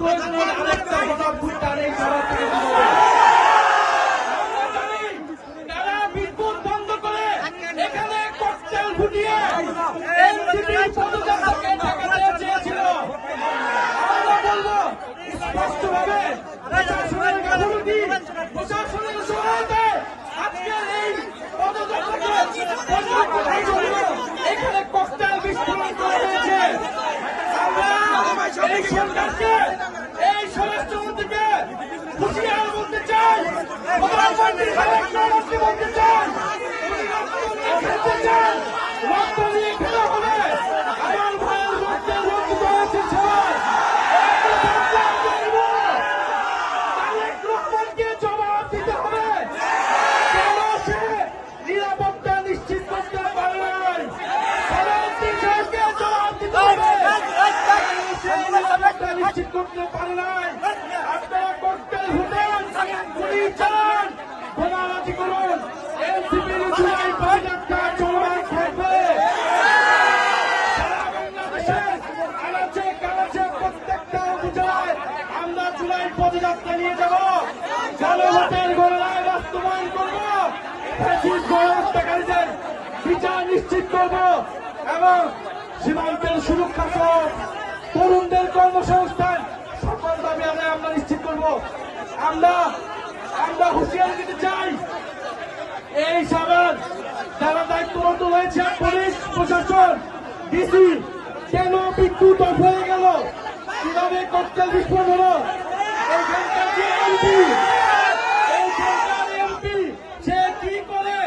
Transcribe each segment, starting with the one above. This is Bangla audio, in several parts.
প্রয়োজনে আরেকটা গণঅভ্যুত্থান এই শহর থেকে তারা বিদ্যুৎ বন্ধ করে এখানে ককটেল ফুটিয়ে এনসিপির পদযাত্রাকে ঠেকাতে চেয়েছিল। আমরা বলবো স্পষ্টভাবে প্রশাসনের গাফিলতি, প্রশাসনের সহায়তায় আজকের এই পদযাত্রাকে এখানে ককটেল বিস্ফোরণ করা হয়েছে। আমরা এই সরকারকে, এই স্বরাষ্ট্রমন্ত্রীকে হুঁশিয়ার বলতে চাই, প্রধানমন্ত্রী বলতে চাই, খেলতে চান রক্ত নিয়ে খেলা হবে। আমার ভাইয়ের রক্তে রঞ্জিত হয়েছে সবাই। তারেক রহমানকে জবাব দিতে হবে, কেন সে নিরাপত্তা নিশ্চিত করতে পারে নাই। প্রধানমন্ত্রী সাহেবকে জবাব দিতে হবে, সে নিরাপত্তা নিশ্চিত করতে পারে নাই। আপনারা ককটেল ফুটান, গুলি চালান, বোমাবাজি করুন, এনসিপির জুলাই পদযাত্রা চলমান থাকবে। সারা বাংলাদেশে আনাচে কানাচে প্রত্যেকটা উপজেলায় আমরা জুলাই পদযাত্রা নিয়ে যাব, জনভোটের গণনায় বাস্তবায়ন করব, ফ্যাসিস্ট গণহত্যাকারীদের বিচার নিশ্চিত করব এবং সীমান্তের সুরক্ষা সহ তরুণদের কর্মসংস্থান সকল দাবি আদায় আমরা নিশ্চিত করব। আমরা হুঁশিয়ারি দিতে চাই, এই সবার যারা দায়িত্বরত রয়েছে, পুলিশ প্রশাসন, ডিসি, কেন বিদ্যুৎ অফ হয়ে গেল, কিভাবে ককটেল বিস্ফোরণ হলো, এইখানকার যে এমপি সে কি করে,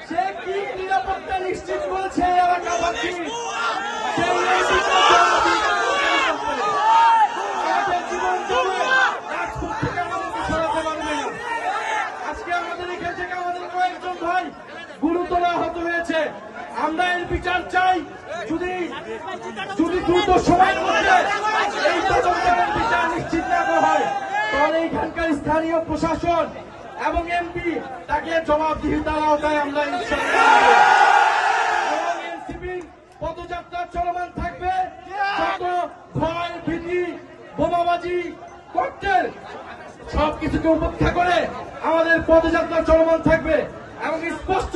সে কি নিরাপত্তা নিশ্চিত করেছে এলাকাবাসী, আজকে আমাদের এখান থেকে আমাদের কয়েকজন ভাই গুরুতর আহত হয়েছে। আমরা এর বিচার চাই। যদি দ্রুত সময়ের মধ্যে এই তদন্তের বিচার নিশ্চিত না হয়, তাহলে এখানকার স্থানীয় প্রশাসন এবং এমপি তাকে জবাবদিহিতার আওতায় আমরা এবং এনসিপির পদযাত্রা চলমান থাকবে। যত ভয় ভীতি, বোমাবাজি, ককটেল সবকিছুকে উপেক্ষা করে আমাদের পদযাত্রা চলমান থাকবে এবং স্পষ্ট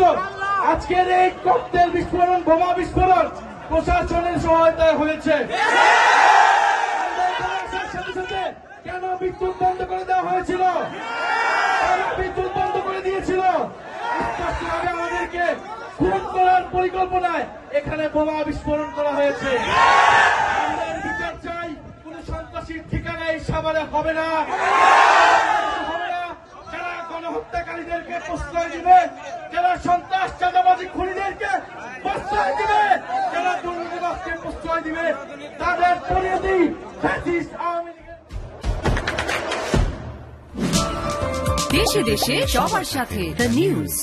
আজকের এই ককটেল বিস্ফোরণ, বোমা বিস্ফোরণ প্রশাসনের সহায়তায় হয়েছে। সাথে সাথে কেন বিদ্যুৎ বন্ধ করে দেওয়া হয়েছিল, বিদ্যুৎ বন্ধ করে দিয়েছিল, স্পষ্টভাবে আমাদেরকে খুন করার পরিকল্পনায় এখানে বোমা বিস্ফোরণ করা হয়েছে। বিচার চাই, কোন সন্ত্রাসীর ঠিকানা এই সাভারে হবে না। যারা গণহত্যাকারীদেরকে প্রশ্রয় দিবে, যারা সন্ত্রাস চাঁদাবাজি খুনিদেরকে প্রশ্রয় দিবে, যারা দুর্নীতিবাজকে প্রশ্রয় দিবে, তাদের পরিণতি ফ্যাসিস্ট আওয়ামী লীগের। দেশে দেশে সবার সাথে দ্য নিউজ।